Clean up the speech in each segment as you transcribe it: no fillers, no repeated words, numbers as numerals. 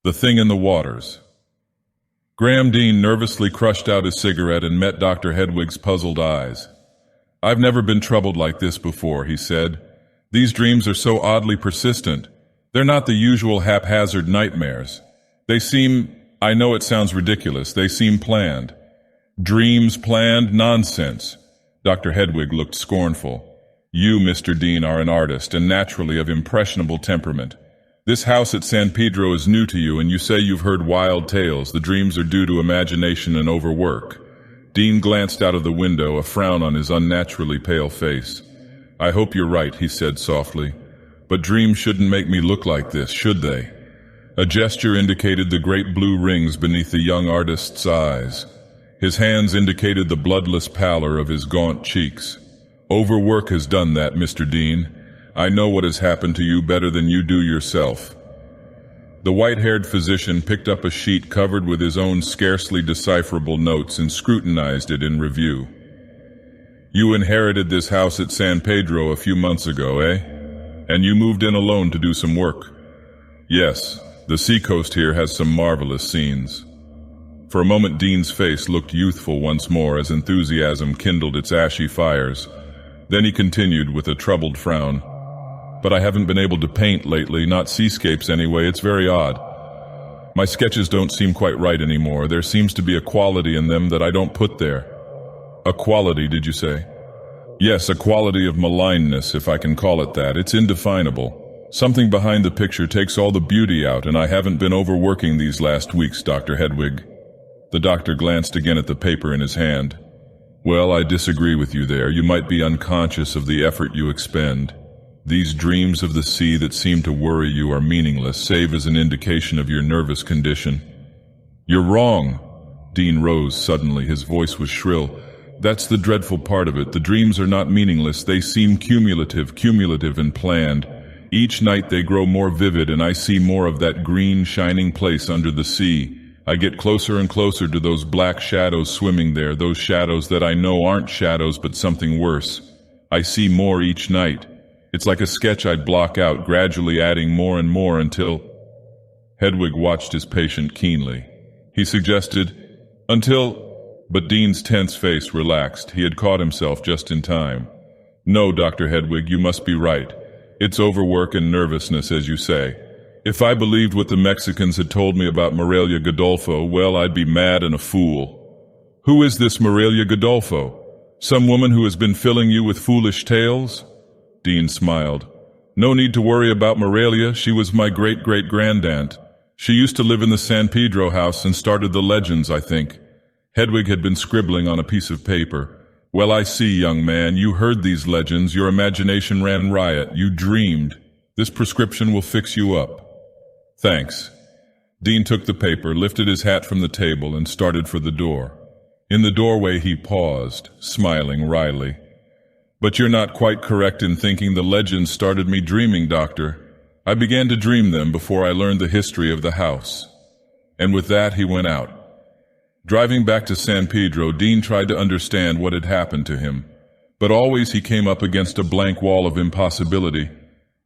The Thing in the Waters. Graham Dean nervously crushed out his cigarette and met Dr. Hedwig's puzzled eyes. "I've never been troubled like this before," he said. "These dreams are so oddly persistent. They're not the usual haphazard nightmares. They seem, I know it sounds ridiculous, they seem planned." "Dreams planned? Nonsense." Dr. Hedwig looked scornful. "You, Mr. Dean, are an artist, and naturally of impressionable temperament. This house at San Pedro is new to you, and you say you've heard wild tales. The dreams are due to imagination and overwork." Dean glanced out of the window, a frown on his unnaturally pale face. "I hope you're right," he said softly. "But dreams shouldn't make me look like this, should they?" A gesture indicated the great blue rings beneath the young artist's eyes. His hands indicated the bloodless pallor of his gaunt cheeks. "Overwork has done that, Mr. Dean. I know what has happened to you better than you do yourself." The white-haired physician picked up a sheet covered with his own scarcely decipherable notes and scrutinized it in review. "You inherited this house at San Pedro a few months ago, eh? And you moved in alone to do some work?" "Yes, the seacoast here has some marvelous scenes." For a moment Dean's face looked youthful once more as enthusiasm kindled its ashy fires. Then he continued with a troubled frown. "But I haven't been able to paint lately, not seascapes anyway. It's very odd. My sketches don't seem quite right anymore. There seems to be a quality in them that I don't put there." "A quality, did you say?" "Yes, a quality of malignness, if I can call it that. It's indefinable. Something behind the picture takes all the beauty out, and I haven't been overworking these last weeks, Dr. Hedwig." The doctor glanced again at the paper in his hand. "Well, I disagree with you there. You might be unconscious of the effort you expend. These dreams of the sea that seem to worry you are meaningless, save as an indication of your nervous condition." "You're wrong." Dean rose suddenly. His voice was shrill. "That's the dreadful part of it. The dreams are not meaningless. They seem cumulative and planned. Each night they grow more vivid, and I see more of that green, shining place under the sea. I get closer and closer to those black shadows swimming there, those shadows that I know aren't shadows but something worse. I see more each night. It's like a sketch I'd block out, gradually adding more and more until—" Hedwig watched his patient keenly. He suggested, But Dean's tense face relaxed. He had caught himself just in time. "No, Dr. Hedwig, you must be right. It's overwork and nervousness, as you say. If I believed what the Mexicans had told me about Morelia Godolpho, well, I'd be mad and a fool." "Who is this Morelia Godolpho? Some woman who has been filling you with foolish tales?" Dean smiled. "No need to worry about Morelia. She was my great-great-grandaunt. She used to live in the San Pedro house and started the legends, I think." Hedwig had been scribbling on a piece of paper. "Well, I see, young man. You heard these legends. Your imagination ran riot. You dreamed. This prescription will fix you up." "Thanks." Dean took the paper, lifted his hat from the table, and started for the door. In the doorway he paused, smiling wryly. "But you're not quite correct in thinking the legends started me dreaming, Doctor. I began to dream them before I learned the history of the house." And with that he went out. Driving back to San Pedro, Dean tried to understand what had happened to him. But always he came up against a blank wall of impossibility.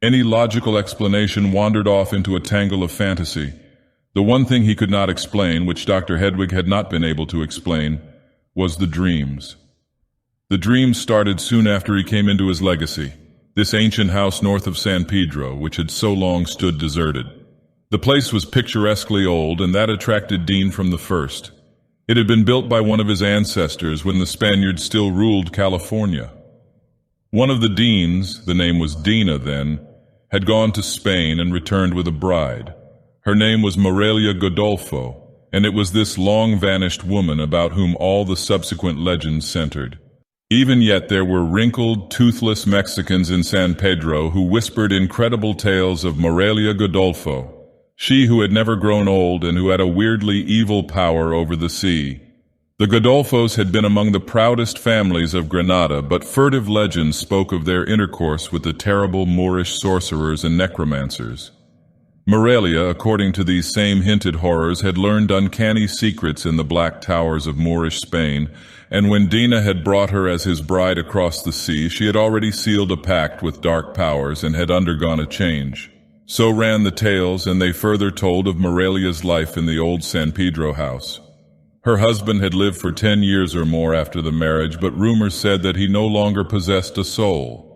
Any logical explanation wandered off into a tangle of fantasy. The one thing he could not explain, which Dr. Hedwig had not been able to explain, was the dreams. The dreams started soon after he came into his legacy, this ancient house north of San Pedro, which had so long stood deserted. The place was picturesquely old, and that attracted Dean from the first. It had been built by one of his ancestors when the Spaniards still ruled California. One of the Deans, the name was Dina then, had gone to Spain and returned with a bride. Her name was Morelia Godolpho, and it was this long-vanished woman about whom all the subsequent legends centered. Even yet there were wrinkled, toothless Mexicans in San Pedro who whispered incredible tales of Morelia Godolpho, she who had never grown old and who had a weirdly evil power over the sea. The Godolphos had been among the proudest families of Granada, but furtive legends spoke of their intercourse with the terrible Moorish sorcerers and necromancers. Morelia, according to these same hinted horrors, had learned uncanny secrets in the black towers of Moorish Spain, and when Dina had brought her as his bride across the sea, she had already sealed a pact with dark powers and had undergone a change. So ran the tales, and they further told of Morelia's life in the old San Pedro house. Her husband had lived for 10 years or more after the marriage, but rumors said that he no longer possessed a soul.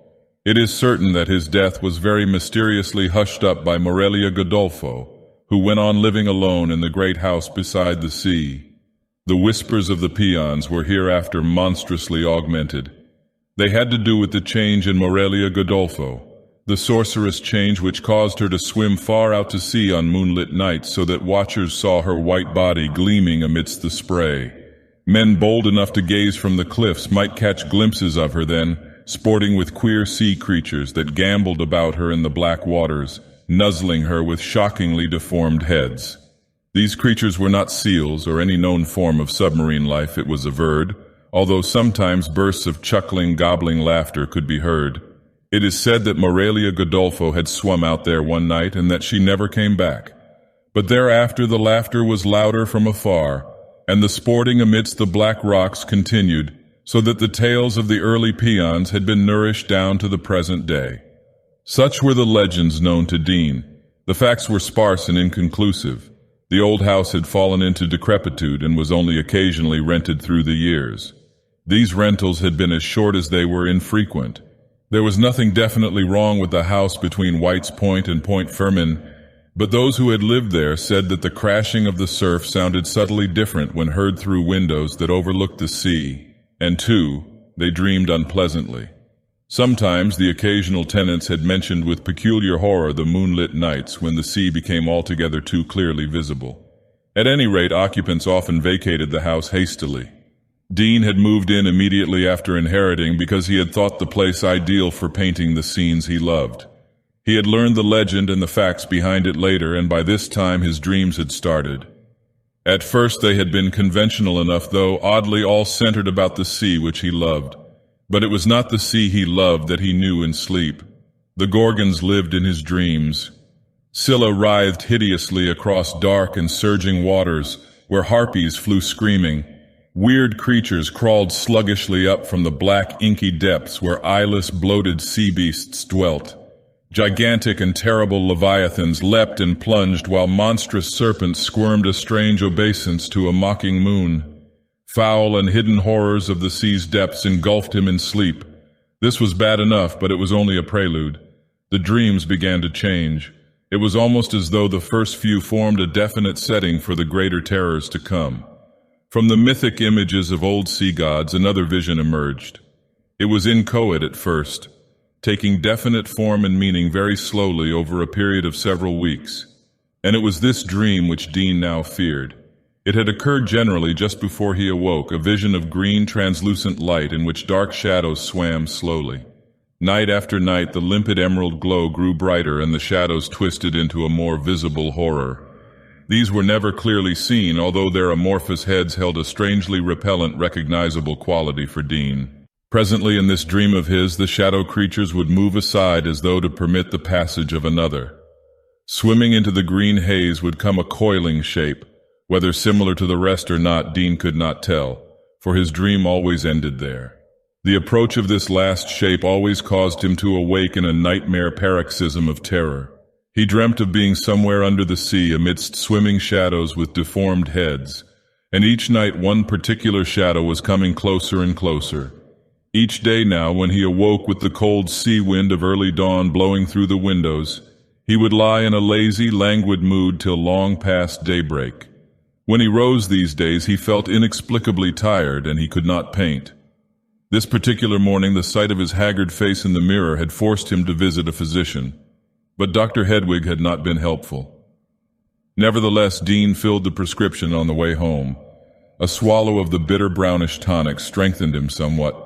It is certain that his death was very mysteriously hushed up by Morelia Godolfo, who went on living alone in the great house beside the sea. The whispers of the peons were hereafter monstrously augmented. They had to do with the change in Morelia Godolfo, the sorceress change which caused her to swim far out to sea on moonlit nights so that watchers saw her white body gleaming amidst the spray. Men bold enough to gaze from the cliffs might catch glimpses of her then, sporting with queer sea creatures that gamboled about her in the black waters, nuzzling her with shockingly deformed heads. These creatures were not seals or any known form of submarine life, it was averred, although sometimes bursts of chuckling, gobbling laughter could be heard. It is said that Morelia Godolfo had swum out there one night and that she never came back. But thereafter the laughter was louder from afar, and the sporting amidst the black rocks continued, so that the tales of the early peons had been nourished down to the present day. Such were the legends known to Dean. The facts were sparse and inconclusive. The old house had fallen into decrepitude and was only occasionally rented through the years. These rentals had been as short as they were infrequent. There was nothing definitely wrong with the house between White's Point and Point Fermin, but those who had lived there said that the crashing of the surf sounded subtly different when heard through windows that overlooked the sea, and too, they dreamed unpleasantly. Sometimes the occasional tenants had mentioned with peculiar horror the moonlit nights when the sea became altogether too clearly visible. At any rate, occupants often vacated the house hastily. Dean had moved in immediately after inheriting because he had thought the place ideal for painting the scenes he loved. He had learned the legend and the facts behind it later, and by this time his dreams had started. At first they had been conventional enough, though oddly all centered about the sea which he loved. But it was not the sea he loved that he knew in sleep. The Gorgons lived in his dreams. Scylla writhed hideously across dark and surging waters, where harpies flew screaming. Weird creatures crawled sluggishly up from the black, inky depths where eyeless, bloated sea beasts dwelt. Gigantic and terrible leviathans leapt and plunged while monstrous serpents squirmed a strange obeisance to a mocking moon. Foul and hidden horrors of the sea's depths engulfed him in sleep. This was bad enough, but it was only a prelude. The dreams began to change. It was almost as though the first few formed a definite setting for the greater terrors to come. From the mythic images of old sea gods, another vision emerged. It was inchoate at first, taking definite form and meaning very slowly over a period of several weeks. And it was this dream which Dean now feared. It had occurred generally just before he awoke, a vision of green, translucent light in which dark shadows swam slowly. Night after night, the limpid emerald glow grew brighter and the shadows twisted into a more visible horror. These were never clearly seen, although their amorphous heads held a strangely repellent, recognizable quality for Dean. Presently in this dream of his, the shadow creatures would move aside as though to permit the passage of another. Swimming into the green haze would come a coiling shape. Whether similar to the rest or not, Dean could not tell, for his dream always ended there. The approach of this last shape always caused him to awake in a nightmare paroxysm of terror. He dreamt of being somewhere under the sea amidst swimming shadows with deformed heads, and each night one particular shadow was coming closer and closer. Each day now, when he awoke with the cold sea wind of early dawn blowing through the windows, he would lie in a lazy, languid mood till long past daybreak. When he rose these days, he felt inexplicably tired, and he could not paint. This particular morning, the sight of his haggard face in the mirror had forced him to visit a physician, but Dr. Hedwig had not been helpful. Nevertheless, Dean filled the prescription on the way home. A swallow of the bitter brownish tonic strengthened him somewhat,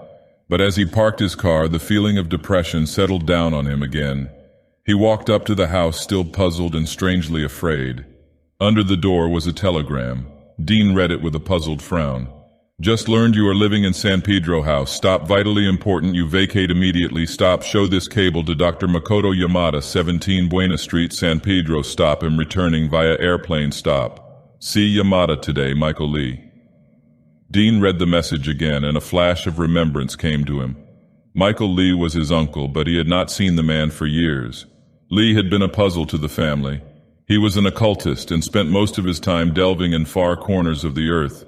but as he parked his car, the feeling of depression settled down on him again. He walked up to the house, still puzzled and strangely afraid. Under the door was a telegram. Dean read it with a puzzled frown. Just learned you are living in San Pedro house. Stop, vitally important. You vacate immediately. Stop, show this cable to Dr. Makoto Yamada, 17 Buena Street, San Pedro. Stop, am returning via airplane. Stop. See Yamada today, Michael Lee. Dean read the message again, and a flash of remembrance came to him. Michael Lee was his uncle, but he had not seen the man for years. Lee had been a puzzle to the family. He was an occultist and spent most of his time delving in far corners of the earth.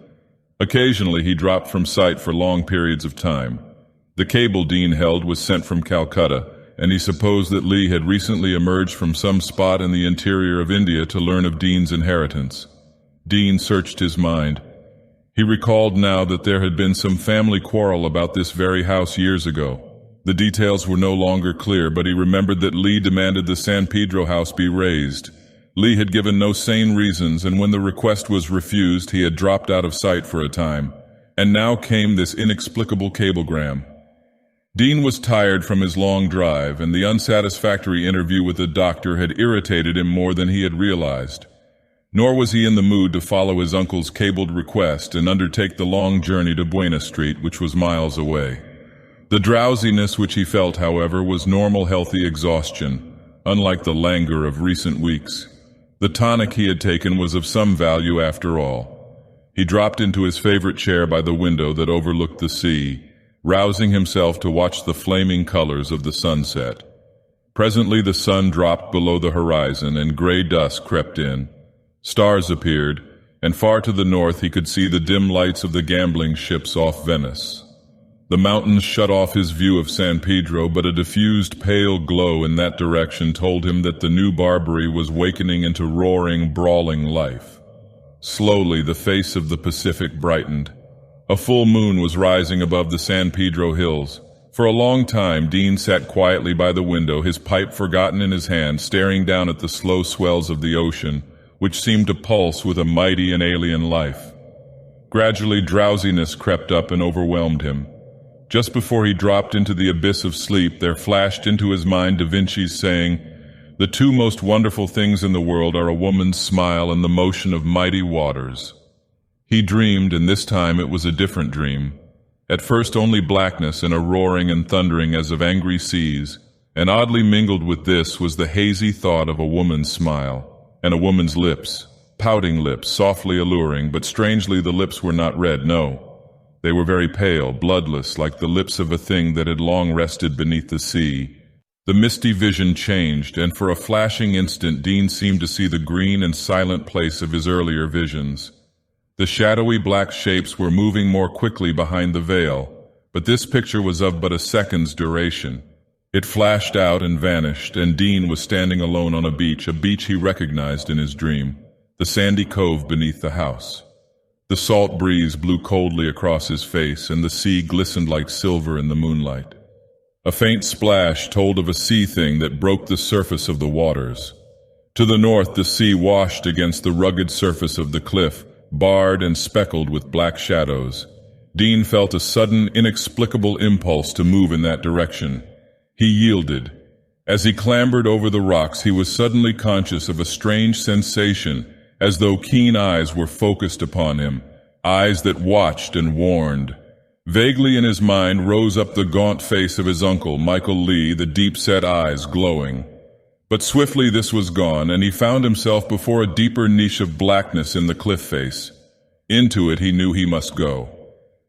Occasionally he dropped from sight for long periods of time. The cable Dean held was sent from Calcutta, and he supposed that Lee had recently emerged from some spot in the interior of India to learn of Dean's inheritance. Dean searched his mind. He recalled now that there had been some family quarrel about this very house years ago. The details were no longer clear, but he remembered that Lee demanded the San Pedro house be razed. Lee had given no sane reasons, and when the request was refused, he had dropped out of sight for a time. And now came this inexplicable cablegram. Dean was tired from his long drive, and the unsatisfactory interview with the doctor had irritated him more than he had realized. Nor was he in the mood to follow his uncle's cabled request and undertake the long journey to Buena Street, which was miles away. The drowsiness which he felt, however, was normal, healthy exhaustion, unlike the languor of recent weeks. The tonic he had taken was of some value after all. He dropped into his favorite chair by the window that overlooked the sea, rousing himself to watch the flaming colors of the sunset. Presently the sun dropped below the horizon and gray dusk crept in. Stars appeared, and far to the north he could see the dim lights of the gambling ships off Venice. The mountains shut off his view of San Pedro, but a diffused pale glow in that direction told him that the new Barbary was wakening into roaring, brawling life. Slowly the face of the Pacific brightened. A full moon was rising above the San Pedro hills. For a long time Dean sat quietly by the window, his pipe forgotten in his hand, staring down at the slow swells of the ocean, which seemed to pulse with a mighty and alien life. Gradually drowsiness crept up and overwhelmed him. Just before he dropped into the abyss of sleep, there flashed into his mind Da Vinci's saying, "The two most wonderful things in the world are a woman's smile and the motion of mighty waters." He dreamed, and this time it was a different dream. At first only blackness and a roaring and thundering as of angry seas, and oddly mingled with this was the hazy thought of a woman's smile, and a woman's lips, pouting lips, softly alluring, but strangely the lips were not red, no. They were very pale, bloodless, like the lips of a thing that had long rested beneath the sea. The misty vision changed, and for a flashing instant Dean seemed to see the green and silent place of his earlier visions. The shadowy black shapes were moving more quickly behind the veil, but this picture was of but a second's duration. It flashed out and vanished, and Dean was standing alone on a beach he recognized in his dream, the sandy cove beneath the house. The salt breeze blew coldly across his face, and the sea glistened like silver in the moonlight. A faint splash told of a sea thing that broke the surface of the waters. To the north, the sea washed against the rugged surface of the cliff, barred and speckled with black shadows. Dean felt a sudden, inexplicable impulse to move in that direction. He yielded. As he clambered over the rocks, he was suddenly conscious of a strange sensation, as though keen eyes were focused upon him, eyes that watched and warned. Vaguely in his mind rose up the gaunt face of his uncle, Michael Lee, the deep-set eyes glowing. But swiftly this was gone, and he found himself before a deeper niche of blackness in the cliff face. Into it he knew he must go.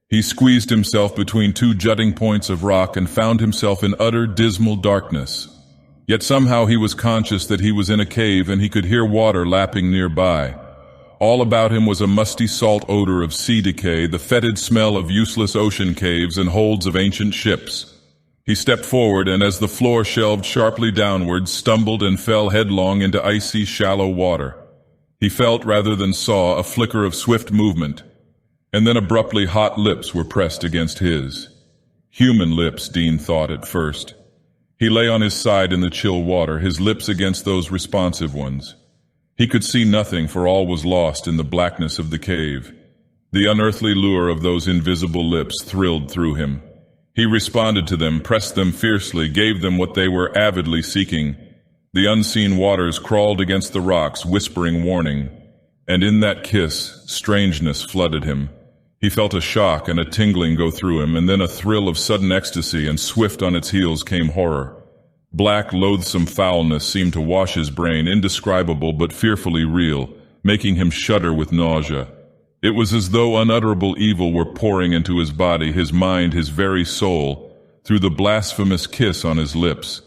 He squeezed himself between two jutting points of rock and found himself in utter dismal darkness. Yet somehow he was conscious that he was in a cave and he could hear water lapping nearby. All about him was a musty salt odor of sea decay, the fetid smell of useless ocean caves and holds of ancient ships. He stepped forward, and as the floor shelved sharply downwards, stumbled and fell headlong into icy, shallow water. He felt, rather than saw, a flicker of swift movement, and then abruptly hot lips were pressed against his. Human lips, Dean thought at first. He lay on his side in the chill water, his lips against those responsive ones. He could see nothing, for all was lost in the blackness of the cave. The unearthly lure of those invisible lips thrilled through him. He responded to them, pressed them fiercely, gave them what they were avidly seeking. The unseen waters crawled against the rocks, whispering warning. And in that kiss, strangeness flooded him. He felt a shock and a tingling go through him, and then a thrill of sudden ecstasy, and swift on its heels came horror. Black, loathsome foulness seemed to wash his brain, indescribable but fearfully real, making him shudder with nausea. It was as though unutterable evil were pouring into his body, his mind, his very soul, through the blasphemous kiss on his lips.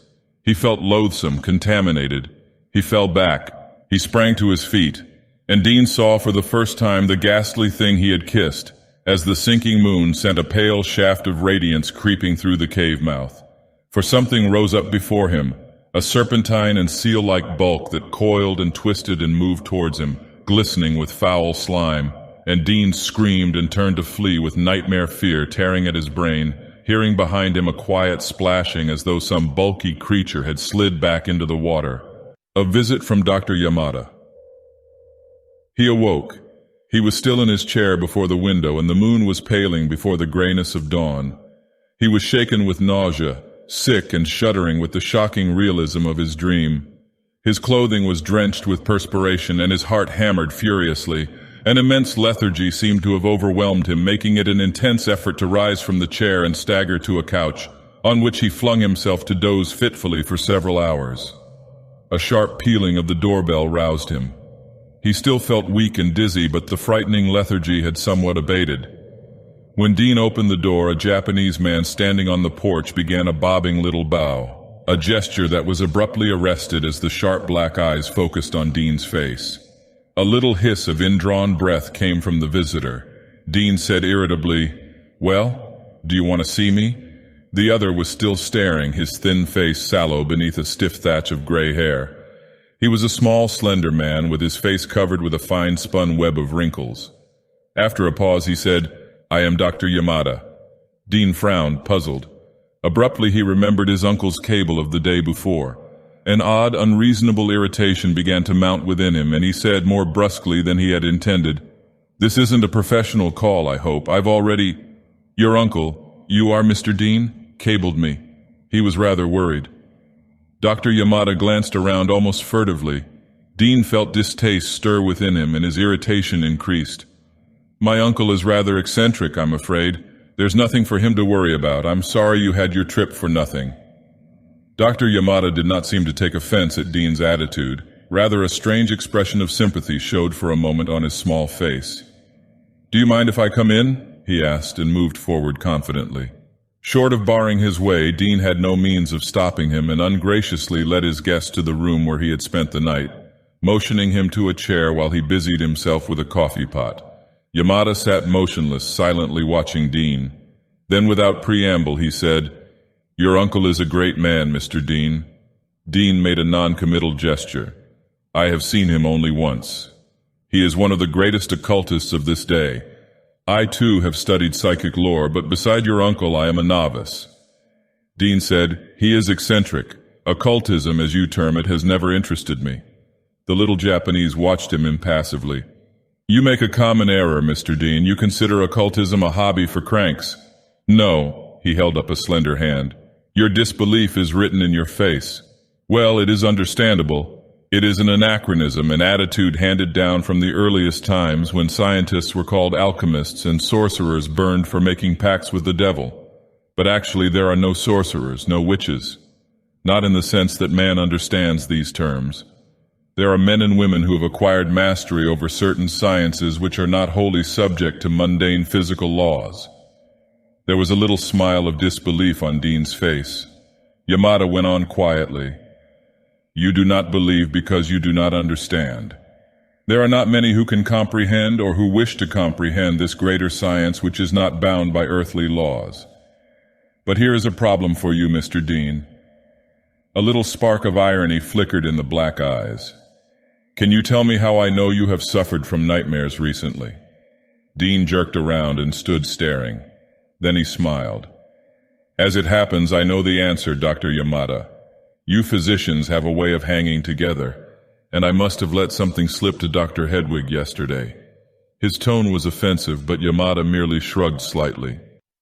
He felt loathsome, contaminated. He fell back. He sprang to his feet, and Dean saw for the first time the ghastly thing he had kissed, as the sinking moon sent a pale shaft of radiance creeping through the cave mouth. For something rose up before him, a serpentine and seal-like bulk that coiled and twisted and moved towards him, glistening with foul slime, and Dean screamed and turned to flee with nightmare fear tearing at his brain, hearing behind him a quiet splashing as though some bulky creature had slid back into the water. A visit from Dr. Yamada. He awoke. He was still in his chair before the window, and the moon was paling before the grayness of dawn. He was shaken with nausea, sick and shuddering with the shocking realism of his dream. His clothing was drenched with perspiration, and his heart hammered furiously. An immense lethargy seemed to have overwhelmed him, making it an intense effort to rise from the chair and stagger to a couch, on which he flung himself to doze fitfully for several hours. A sharp pealing of the doorbell roused him. He still felt weak and dizzy, but the frightening lethargy had somewhat abated. When Dean opened the door, a Japanese man standing on the porch began a bobbing little bow, a gesture that was abruptly arrested as the sharp black eyes focused on Dean's face. A little hiss of indrawn breath came from the visitor. Dean said irritably, "Well, do you want to see me?" The other was still staring, his thin face sallow beneath a stiff thatch of gray hair. He was a small, slender man with his face covered with a fine-spun web of wrinkles. After a pause he said, "I am Dr. Yamada." Dean frowned, puzzled. Abruptly he remembered his uncle's cable of the day before. An odd, unreasonable irritation began to mount within him, and he said more brusquely than he had intended, "This isn't a professional call, I hope. I've already—" "Your uncle, you are Mr. Dean?" cabled me. He was rather worried. Dr. Yamada glanced around almost furtively. Dean felt distaste stir within him, and his irritation increased. "My uncle is rather eccentric, I'm afraid. There's nothing for him to worry about. I'm sorry you had your trip for nothing." Dr. Yamada did not seem to take offense at Dean's attitude. Rather, a strange expression of sympathy showed for a moment on his small face. "Do you mind if I come in?" he asked, and moved forward confidently. Short of barring his way, Dean had no means of stopping him, and ungraciously led his guest to the room where he had spent the night, motioning him to a chair while he busied himself with a coffee pot. Yamada sat motionless, silently watching Dean. Then, without preamble, he said, "Your uncle is a great man, Mr. Dean." Dean made a non-committal gesture. "I have seen him only once. He is one of the greatest occultists of this day. I, too, have studied psychic lore, but beside your uncle I am a novice." Dean said, "He is eccentric. Occultism, as you term it, has never interested me." The little Japanese watched him impassively. "You make a common error, Mr. Dean. You consider occultism a hobby for cranks." "No," he held up a slender hand. "Your disbelief is written in your face. Well, it is understandable. It is an anachronism, an attitude handed down from the earliest times when scientists were called alchemists and sorcerers burned for making pacts with the devil. But actually there are no sorcerers, no witches. Not in the sense that man understands these terms. There are men and women who have acquired mastery over certain sciences which are not wholly subject to mundane physical laws." There was a little smile of disbelief on Dean's face. Yamada went on quietly. "You do not believe because you do not understand. There are not many who can comprehend or who wish to comprehend this greater science which is not bound by earthly laws. But here is a problem for you, Mr. Dean." A little spark of irony flickered in the black eyes. "Can you tell me how I know you have suffered from nightmares recently?" Dean jerked around and stood staring. Then he smiled. "As it happens, I know the answer, Dr. Yamada. You physicians have a way of hanging together, and I must have let something slip to Dr. Hedwig yesterday." His tone was offensive, but Yamada merely shrugged slightly.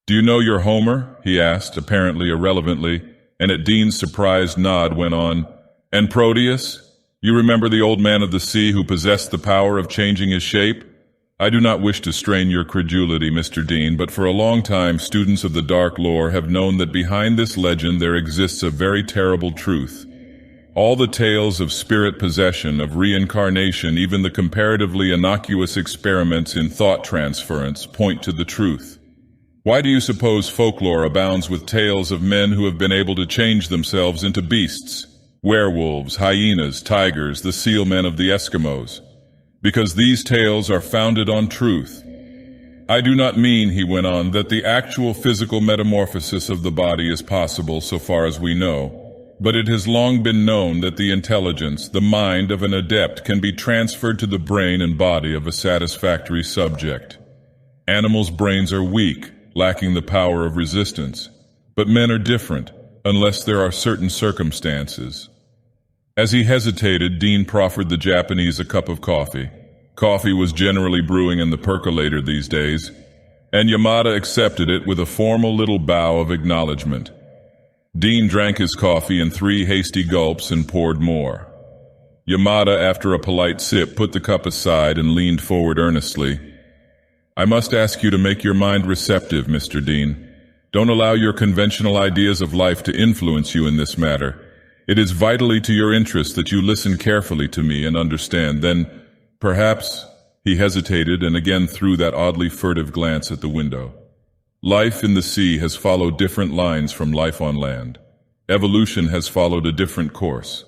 "Do you know your Homer?" he asked, apparently irrelevantly, and at Dean's surprised nod went on, "And Proteus? You remember the old man of the sea who possessed the power of changing his shape? I do not wish to strain your credulity, Mr. Dean, but for a long time students of the dark lore have known that behind this legend there exists a very terrible truth. All the tales of spirit possession, of reincarnation, even the comparatively innocuous experiments in thought transference point to the truth. Why do you suppose folklore abounds with tales of men who have been able to change themselves into beasts? Werewolves, hyenas, tigers, the seal men of the Eskimos. Because these tales are founded on truth. I do not mean, he went on, that the actual physical metamorphosis of the body is possible so far as we know, but it has long been known that the intelligence, the mind of an adept can be transferred to the brain and body of a satisfactory subject. Animals' brains are weak, lacking the power of resistance, but men are different, unless there are certain circumstances. As he hesitated, Dean proffered the Japanese a cup of coffee. Coffee was generally brewing in the percolator these days, and Yamada accepted it with a formal little bow of acknowledgement. Dean drank his coffee in 3 hasty gulps and poured more. Yamada, after a polite sip, put the cup aside and leaned forward earnestly. I must ask you to make your mind receptive, Mr. Dean. Don't allow your conventional ideas of life to influence you in this matter. It is vitally to your interest that you listen carefully to me and understand. Then, perhaps, he hesitated and again threw that oddly furtive glance at the window. Life in the sea has followed different lines from life on land. Evolution has followed a different course.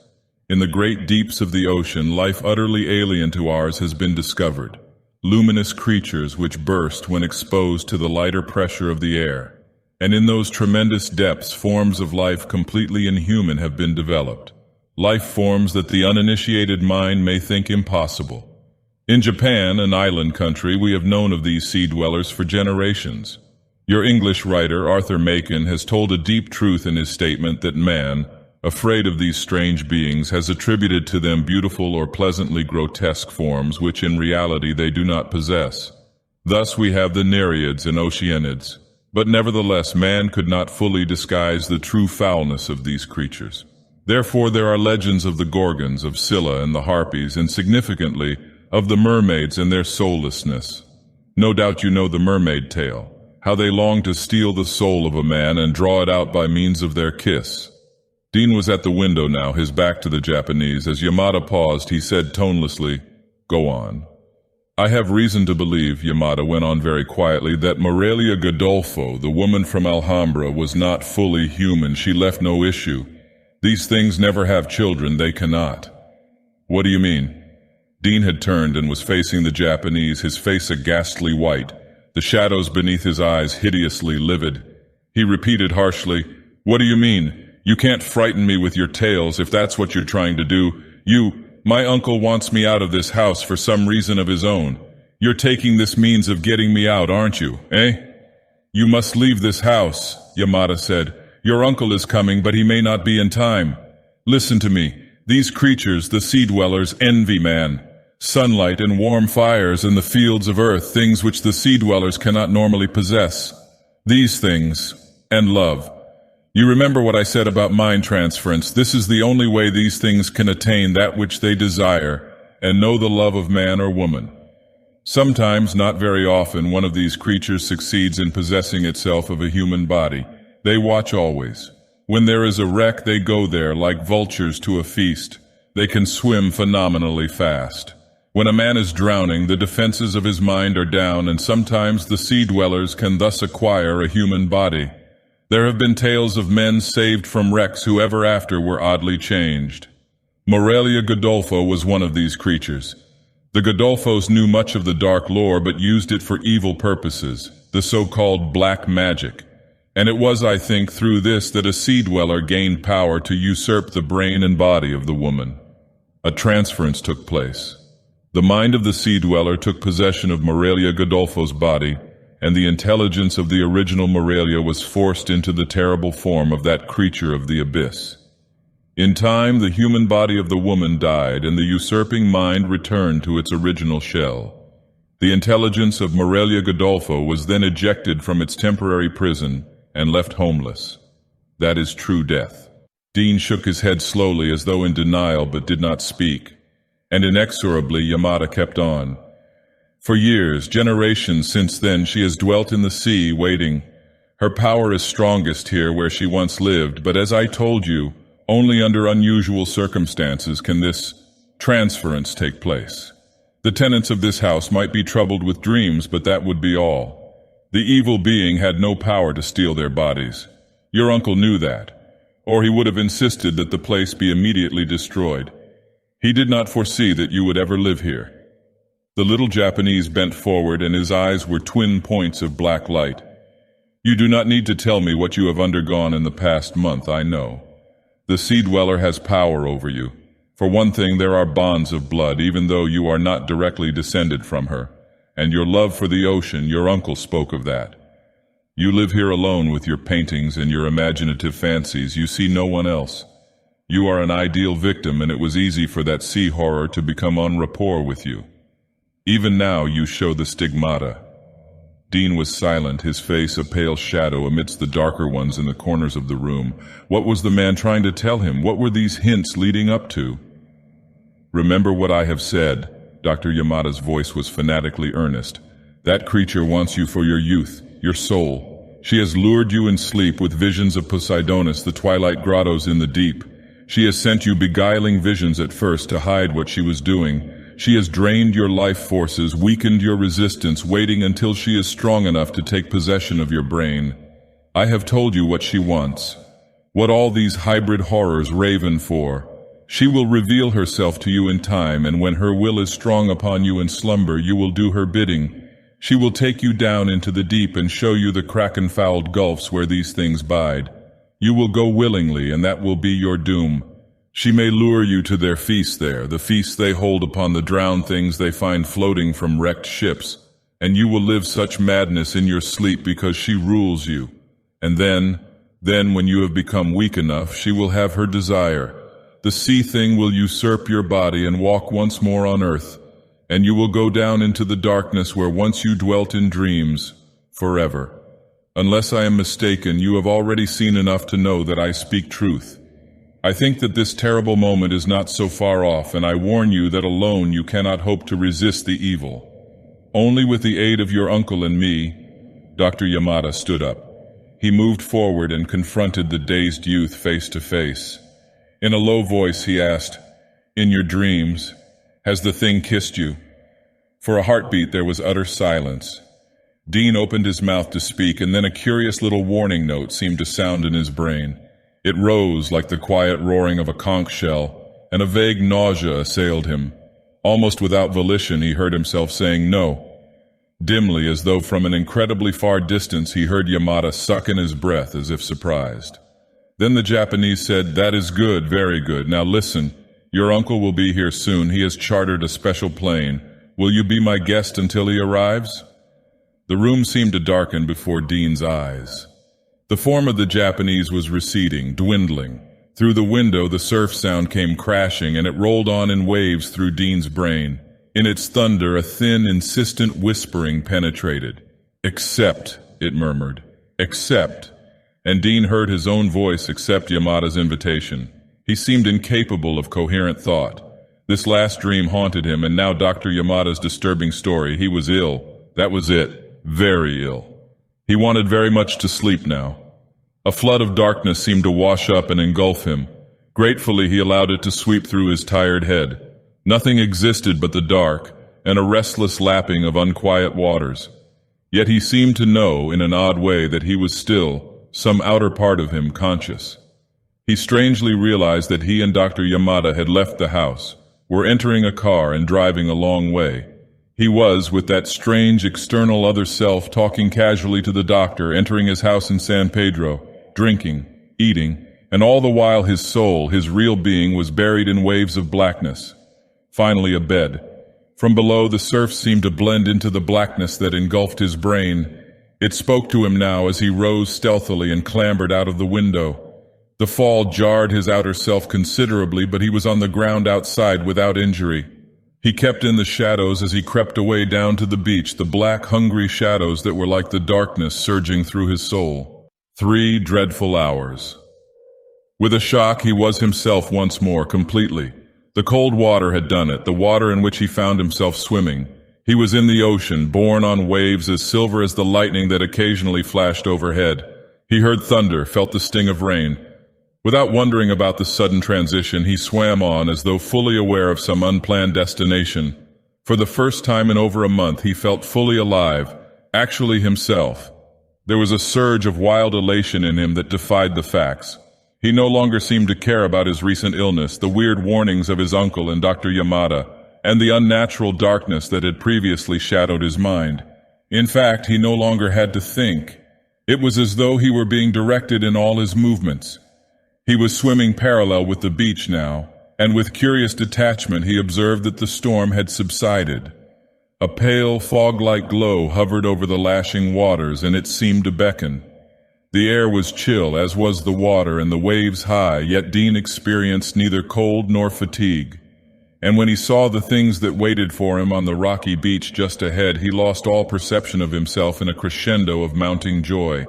In the great deeps of the ocean, life utterly alien to ours has been discovered. Luminous creatures which burst when exposed to the lighter pressure of the air. And in those tremendous depths, forms of life completely inhuman have been developed. Life forms that the uninitiated mind may think impossible. In Japan, an island country, we have known of these sea dwellers for generations. Your English writer, Arthur Machen, has told a deep truth in his statement that man, afraid of these strange beings, has attributed to them beautiful or pleasantly grotesque forms which in reality they do not possess. Thus we have the Nereids and Oceanids, but nevertheless man could not fully disguise the true foulness of these creatures. Therefore there are legends of the Gorgons, of Scylla and the Harpies, and significantly, of the mermaids and their soullessness. No doubt you know the mermaid tale, how they long to steal the soul of a man and draw it out by means of their kiss. Dean was at the window now, his back to the Japanese. As Yamada paused, he said tonelessly, "Go on." "I have reason to believe," Yamada went on very quietly, "that Morelia Godolpho, the woman from Alhambra, was not fully human. She left no issue. These things never have children, they cannot." "What do you mean?" Dean had turned and was facing the Japanese, his face a ghastly white, the shadows beneath his eyes hideously livid. He repeated harshly, "What do you mean? You can't frighten me with your tales if that's what you're trying to do. My uncle wants me out of this house for some reason of his own. You're taking this means of getting me out, aren't you, eh?" "You must leave this house," Yamada said. "Your uncle is coming, but he may not be in time. Listen to me. These creatures, the sea dwellers, envy man. Sunlight and warm fires and the fields of earth, things which the sea dwellers cannot normally possess. These things, and love. You remember what I said about mind transference. This is the only way these things can attain that which they desire, and know the love of man or woman. Sometimes, not very often, one of these creatures succeeds in possessing itself of a human body. They watch always. When there is a wreck, they go there like vultures to a feast. They can swim phenomenally fast. When a man is drowning, the defenses of his mind are down, and sometimes the sea dwellers can thus acquire a human body. There have been tales of men saved from wrecks who ever after were oddly changed. Morelia Godolpho was one of these creatures. The Godolphos knew much of the dark lore but used it for evil purposes, the so-called black magic. And it was, I think, through this that a sea dweller gained power to usurp the brain and body of the woman. A transference took place. The mind of the sea dweller took possession of Morelia Godolpho's body, and the intelligence of the original Morelia was forced into the terrible form of that creature of the abyss. In time, the human body of the woman died, and the usurping mind returned to its original shell. The intelligence of Morelia Godolpho was then ejected from its temporary prison and left homeless. That is true death. Dean shook his head slowly as though in denial but did not speak. And inexorably Yamada kept on. For years, generations since then, she has dwelt in the sea, waiting. Her power is strongest here where she once lived, but as I told you, only under unusual circumstances can this transference take place. The tenants of this house might be troubled with dreams, but that would be all. The evil being had no power to steal their bodies. Your uncle knew that, or he would have insisted that the place be immediately destroyed. He did not foresee that you would ever live here. The little Japanese bent forward, and his eyes were twin points of black light. You do not need to tell me what you have undergone in the past month, I know. The Sea Dweller has power over you. For one thing, there are bonds of blood, even though you are not directly descended from her. And your love for the ocean, your uncle spoke of that. You live here alone with your paintings and your imaginative fancies. You see no one else. You are an ideal victim, and it was easy for that sea horror to become en rapport with you. Even now you show the stigmata. Dean was silent, his face a pale shadow amidst the darker ones in the corners of the room. What was the man trying to tell him? What were these hints leading up to? Remember what I have said. Dr. Yamada's voice was fanatically earnest. That creature wants you for your youth, your soul. She has lured you in sleep with visions of Poseidonis, the twilight grottos in the deep. She has sent you beguiling visions at first to hide what she was doing. She has drained your life forces, weakened your resistance, waiting until she is strong enough to take possession of your brain. I have told you what she wants, what all these hybrid horrors raven for. She will reveal herself to you in time, and when her will is strong upon you in slumber, you will do her bidding. She will take you down into the deep and show you the kraken-fouled gulfs where these things bide. You will go willingly, and that will be your doom. She may lure you to their feast there, the feast they hold upon the drowned things they find floating from wrecked ships, and you will live such madness in your sleep because she rules you. And then when you have become weak enough, she will have her desire. The sea thing will usurp your body and walk once more on earth, and you will go down into the darkness where once you dwelt in dreams, forever. Unless I am mistaken, you have already seen enough to know that I speak truth. I think that this terrible moment is not so far off, and I warn you that alone you cannot hope to resist the evil. Only with the aid of your uncle and me. Dr. Yamada stood up. He moved forward and confronted the dazed youth face to face. In a low voice he asked, "In your dreams, has the thing kissed you?" For a heartbeat there was utter silence. Dean opened his mouth to speak, and then a curious little warning note seemed to sound in his brain. It rose like the quiet roaring of a conch shell, and a vague nausea assailed him. Almost without volition he heard himself saying no. Dimly, as though from an incredibly far distance, he heard Yamada suck in his breath as if surprised. Then the Japanese said, "That is good, very good. Now listen, your uncle will be here soon. He has chartered a special plane. Will you be my guest until he arrives?" The room seemed to darken before Dean's eyes. The form of the Japanese was receding, dwindling. Through the window the surf sound came crashing, and it rolled on in waves through Dean's brain. In its thunder a thin, insistent whispering penetrated. "Accept," it murmured. "Accept." And Dean heard his own voice accept Yamada's invitation. He seemed incapable of coherent thought. This last dream haunted him, and now Dr. Yamada's disturbing story. He was ill. That was it. Very ill. He wanted very much to sleep now. A flood of darkness seemed to wash up and engulf him. Gratefully he allowed it to sweep through his tired head. Nothing existed but the dark, and a restless lapping of unquiet waters. Yet he seemed to know, in an odd way, that he was still, some outer part of him, conscious. He strangely realized that he and Dr. Yamada had left the house, were entering a car and driving a long way. He was, with that strange external other self, talking casually to the doctor, entering his house in San Pedro, drinking, eating, and all the while his soul, his real being, was buried in waves of blackness. Finally a bed. From below the surf seemed to blend into the blackness that engulfed his brain. It spoke to him now as he rose stealthily and clambered out of the window. The fall jarred his outer self considerably, but he was on the ground outside without injury. He kept in the shadows as he crept away down to the beach, the black, hungry shadows that were like the darkness surging through his soul. 3 dreadful hours. With a shock, he was himself once more, completely. The cold water had done it, the water in which he found himself swimming. He was in the ocean, borne on waves as silver as the lightning that occasionally flashed overhead. He heard thunder, felt the sting of rain. Without wondering about the sudden transition, he swam on as though fully aware of some unplanned destination. For the first time in over a month, he felt fully alive, actually himself. There was a surge of wild elation in him that defied the facts. He no longer seemed to care about his recent illness, the weird warnings of his uncle and Dr. Yamada, and the unnatural darkness that had previously shadowed his mind. In fact, he no longer had to think. It was as though he were being directed in all his movements. He was swimming parallel with the beach now, and with curious detachment he observed that the storm had subsided. A pale, fog-like glow hovered over the lashing waters, and it seemed to beckon. The air was chill, as was the water, and the waves high, yet Dean experienced neither cold nor fatigue. And when he saw the things that waited for him on the rocky beach just ahead, he lost all perception of himself in a crescendo of mounting joy.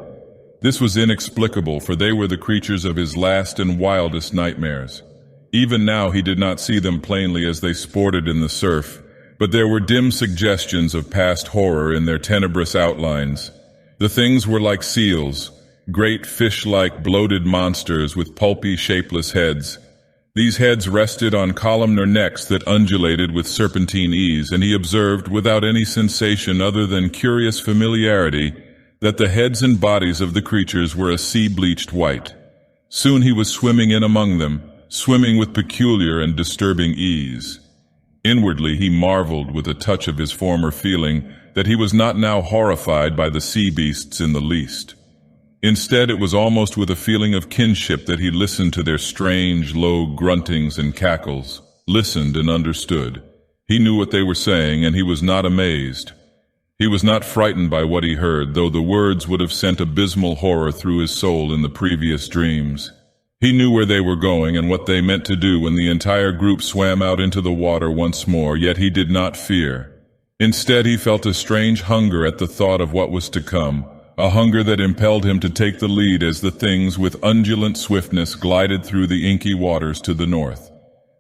This was inexplicable, for they were the creatures of his last and wildest nightmares. Even now he did not see them plainly as they sported in the surf, but there were dim suggestions of past horror in their tenebrous outlines. The things were like seals, great fish-like bloated monsters with pulpy, shapeless heads. These heads rested on columnar necks that undulated with serpentine ease, and he observed, without any sensation other than curious familiarity, that the heads and bodies of the creatures were a sea-bleached white. Soon he was swimming in among them, swimming with peculiar and disturbing ease. Inwardly he marveled with a touch of his former feeling that he was not now horrified by the sea beasts in the least. Instead, it was almost with a feeling of kinship that he listened to their strange, low gruntings and cackles, listened and understood. He knew what they were saying, and he was not amazed. He was not frightened by what he heard, though the words would have sent abysmal horror through his soul in the previous dreams. He knew where they were going and what they meant to do when the entire group swam out into the water once more, yet he did not fear. Instead, he felt a strange hunger at the thought of what was to come, a hunger that impelled him to take the lead as the things with undulant swiftness glided through the inky waters to the north.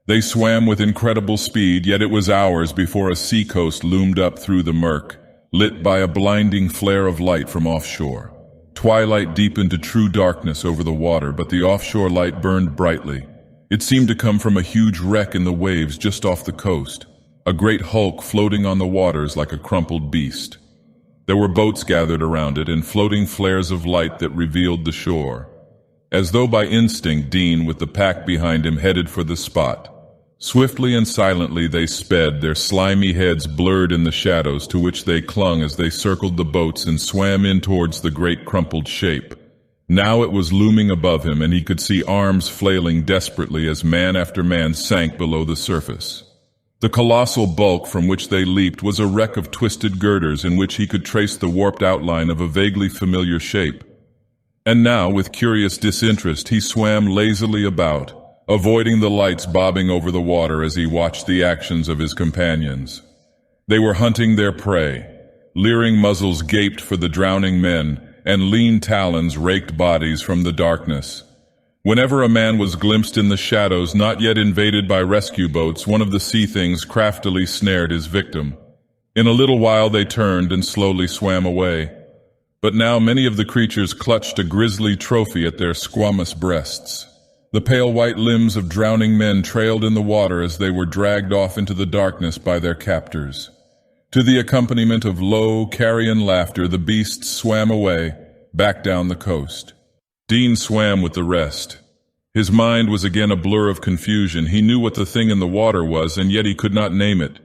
They swam with incredible speed, yet it was hours before a seacoast loomed up through the murk, lit by a blinding flare of light from offshore. Twilight deepened to true darkness over the water, but the offshore light burned brightly. It seemed to come from a huge wreck in the waves just off the coast, a great hulk floating on the waters like a crumpled beast. There were boats gathered around it and floating flares of light that revealed the shore. As though by instinct, Dean, with the pack behind him, headed for the spot. Swiftly and silently they sped, their slimy heads blurred in the shadows to which they clung as they circled the boats and swam in towards the great crumpled shape. Now it was looming above him, and he could see arms flailing desperately as man after man sank below the surface. The colossal bulk from which they leaped was a wreck of twisted girders in which he could trace the warped outline of a vaguely familiar shape. And now, with curious disinterest, he swam lazily about, avoiding the lights bobbing over the water as he watched the actions of his companions. They were hunting their prey. Leering muzzles gaped for the drowning men, and lean talons raked bodies from the darkness. Whenever a man was glimpsed in the shadows not yet invaded by rescue boats, one of the sea things craftily snared his victim. In a little while they turned and slowly swam away. But now many of the creatures clutched a grisly trophy at their squamous breasts. The pale white limbs of drowning men trailed in the water as they were dragged off into the darkness by their captors. To the accompaniment of low, carrion laughter, the beasts swam away, back down the coast. Dean swam with the rest. His mind was again a blur of confusion. He knew what the thing in the water was, and yet he could not name it.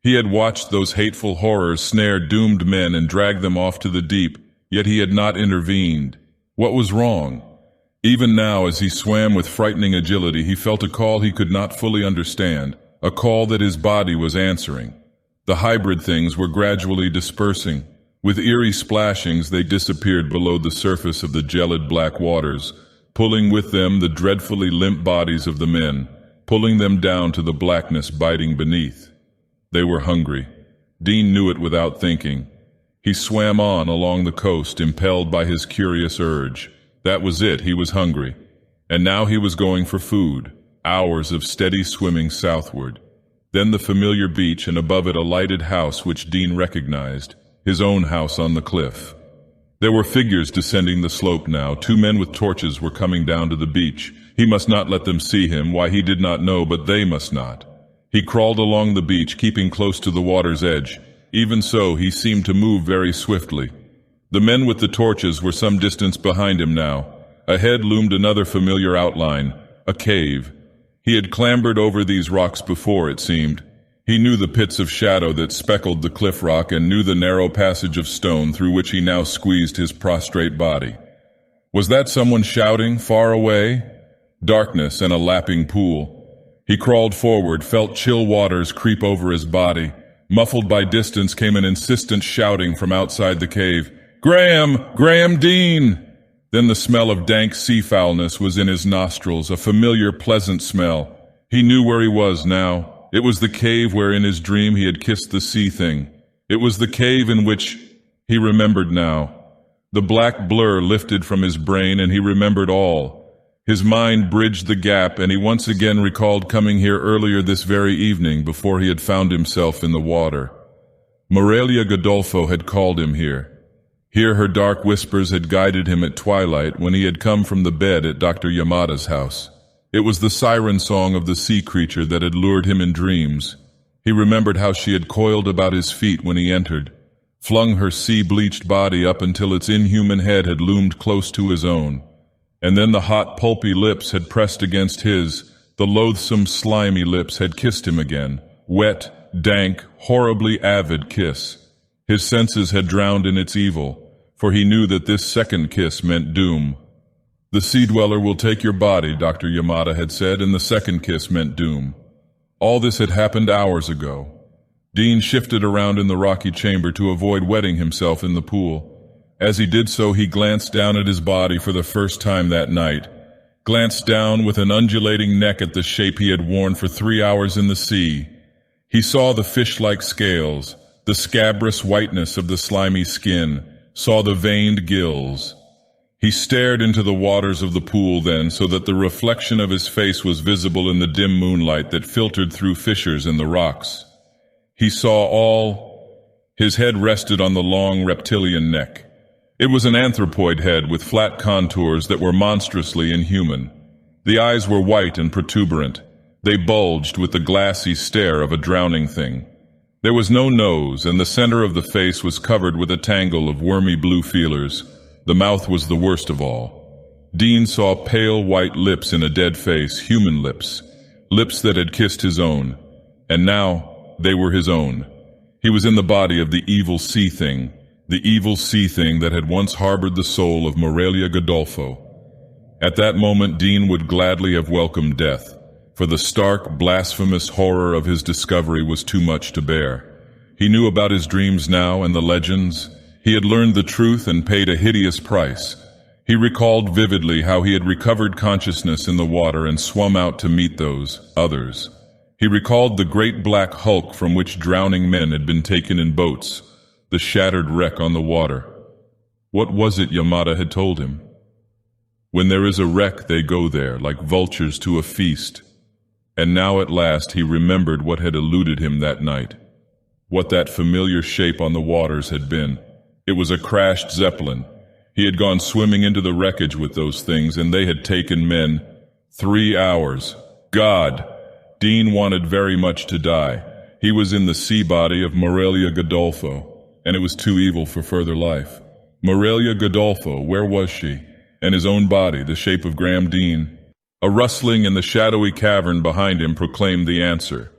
He had watched those hateful horrors snare doomed men and drag them off to the deep, yet he had not intervened. What was wrong? Even now, as he swam with frightening agility, he felt a call he could not fully understand, a call that his body was answering. The hybrid things were gradually dispersing. With eerie splashings, they disappeared below the surface of the gelid black waters, pulling with them the dreadfully limp bodies of the men, pulling them down to the blackness biting beneath. They were hungry. Dean knew it without thinking. He swam on along the coast, impelled by his curious urge. That was it, he was hungry. And now he was going for food, hours of steady swimming southward. Then the familiar beach, and above it a lighted house which Dean recognized, his own house on the cliff. There were figures descending the slope now. 2 men with torches were coming down to the beach. He must not let them see him, why he did not know, but they must not. He crawled along the beach, keeping close to the water's edge. Even so, he seemed to move very swiftly. The men with the torches were some distance behind him now. Ahead loomed another familiar outline, a cave. He had clambered over these rocks before, it seemed. He knew the pits of shadow that speckled the cliff rock and knew the narrow passage of stone through which he now squeezed his prostrate body. Was that someone shouting, far away? Darkness and a lapping pool. He crawled forward, felt chill waters creep over his body. Muffled by distance came an insistent shouting from outside the cave. "Graham! Graham Dean!" Then the smell of dank sea foulness was in his nostrils, a familiar, pleasant smell. He knew where he was now. It was the cave where in his dream he had kissed the sea thing. It was the cave in which he remembered now. The black blur lifted from his brain and he remembered all. His mind bridged the gap and he once again recalled coming here earlier this very evening before he had found himself in the water. Morelia Godolpho had called him here. Here her dark whispers had guided him at twilight when he had come from the bed at Dr. Yamada's house. It was the siren song of the sea creature that had lured him in dreams. He remembered how she had coiled about his feet when he entered, flung her sea-bleached body up until its inhuman head had loomed close to his own. And then the hot, pulpy lips had pressed against his, the loathsome, slimy lips had kissed him again. Wet, dank, horribly avid kiss. His senses had drowned in its evil, for he knew that this second kiss meant doom. "The sea dweller will take your body," Dr. Yamada had said, and the second kiss meant doom. All this had happened hours ago. Dean shifted around in the rocky chamber to avoid wetting himself in the pool. As he did so, he glanced down at his body for the first time that night, glanced down with an undulating neck at the shape he had worn for 3 hours in the sea. He saw the fish-like scales, the scabrous whiteness of the slimy skin, saw the veined gills. He stared into the waters of the pool then so that the reflection of his face was visible in the dim moonlight that filtered through fissures in the rocks. He saw all. His head rested on the long reptilian neck. It was an anthropoid head with flat contours that were monstrously inhuman. The eyes were white and protuberant. They bulged with the glassy stare of a drowning thing. There was no nose, and the center of the face was covered with a tangle of wormy blue feelers. The mouth was the worst of all. Dean saw pale white lips in a dead face, human lips, lips that had kissed his own, and now they were his own. He was in the body of the evil sea thing, the evil sea thing that had once harbored the soul of Morelia Godolpho. At that moment, Dean would gladly have welcomed death, for the stark, blasphemous horror of his discovery was too much to bear. He knew about his dreams now and the legends. He had learned the truth and paid a hideous price. He recalled vividly how he had recovered consciousness in the water and swum out to meet those others. He recalled the great black hulk from which drowning men had been taken in boats, the shattered wreck on the water. What was it Yamada had told him? When there is a wreck, they go there, like vultures to a feast. And now at last he remembered what had eluded him that night, what that familiar shape on the waters had been. It was a crashed Zeppelin. He had gone swimming into the wreckage with those things, and they had taken men. 3 hours. God! Dean wanted very much to die. He was in the sea body of Morelia Godolpho, and it was too evil for further life. Morelia Godolpho, where was she? And his own body, the shape of Graham Dean. A rustling in the shadowy cavern behind him proclaimed the answer.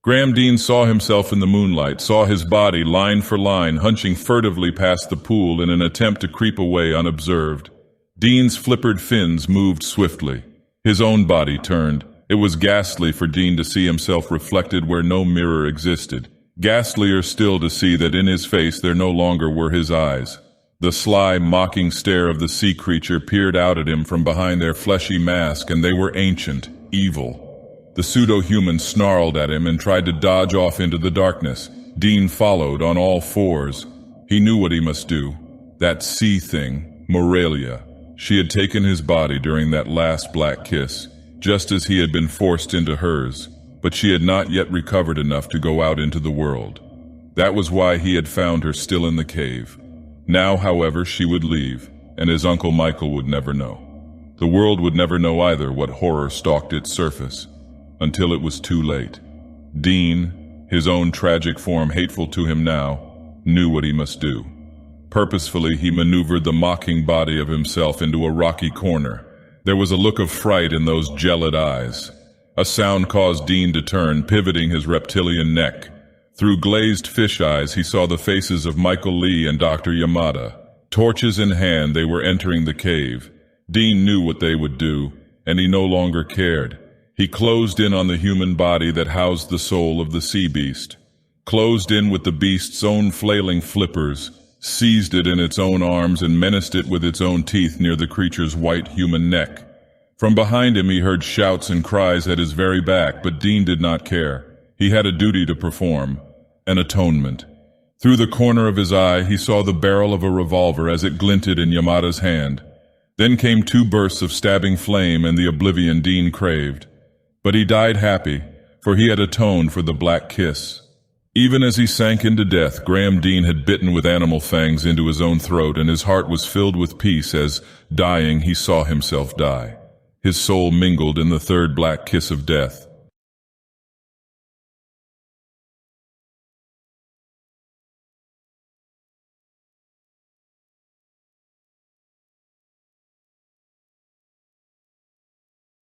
Graham Dean saw himself in the moonlight, saw his body, line for line, hunching furtively past the pool in an attempt to creep away unobserved. Dean's flippered fins moved swiftly. His own body turned. It was ghastly for Dean to see himself reflected where no mirror existed. Ghastlier still to see that in his face there no longer were his eyes. The sly, mocking stare of the sea creature peered out at him from behind their fleshy mask, and they were ancient, evil. The pseudo-human snarled at him and tried to dodge off into the darkness. Dean followed on all fours. He knew what he must do. That sea thing, Morelia. She had taken his body during that last black kiss, just as he had been forced into hers, but she had not yet recovered enough to go out into the world. That was why he had found her still in the cave. Now, however, she would leave, and his Uncle Michael would never know. The world would never know either what horror stalked its surface, until it was too late. Dean, his own tragic form hateful to him now, knew what he must do. Purposefully, he maneuvered the mocking body of himself into a rocky corner. There was a look of fright in those gelid eyes. A sound caused Dean to turn, pivoting his reptilian neck. Through glazed fish eyes, he saw the faces of Michael Lee and Dr. Yamada. Torches in hand, they were entering the cave. Dean knew what they would do, and he no longer cared. He closed in on the human body that housed the soul of the sea beast. Closed in with the beast's own flailing flippers, seized it in its own arms and menaced it with its own teeth near the creature's white human neck. From behind him he heard shouts and cries at his very back, but Dean did not care. He had a duty to perform, an atonement. Through the corner of his eye he saw the barrel of a revolver as it glinted in Yamada's hand. Then came 2 bursts of stabbing flame and the oblivion Dean craved. But he died happy, for he had atoned for the black kiss. Even as he sank into death, Graham Dean had bitten with animal fangs into his own throat, and his heart was filled with peace as, dying, he saw himself die. His soul mingled in the 3rd black kiss of death.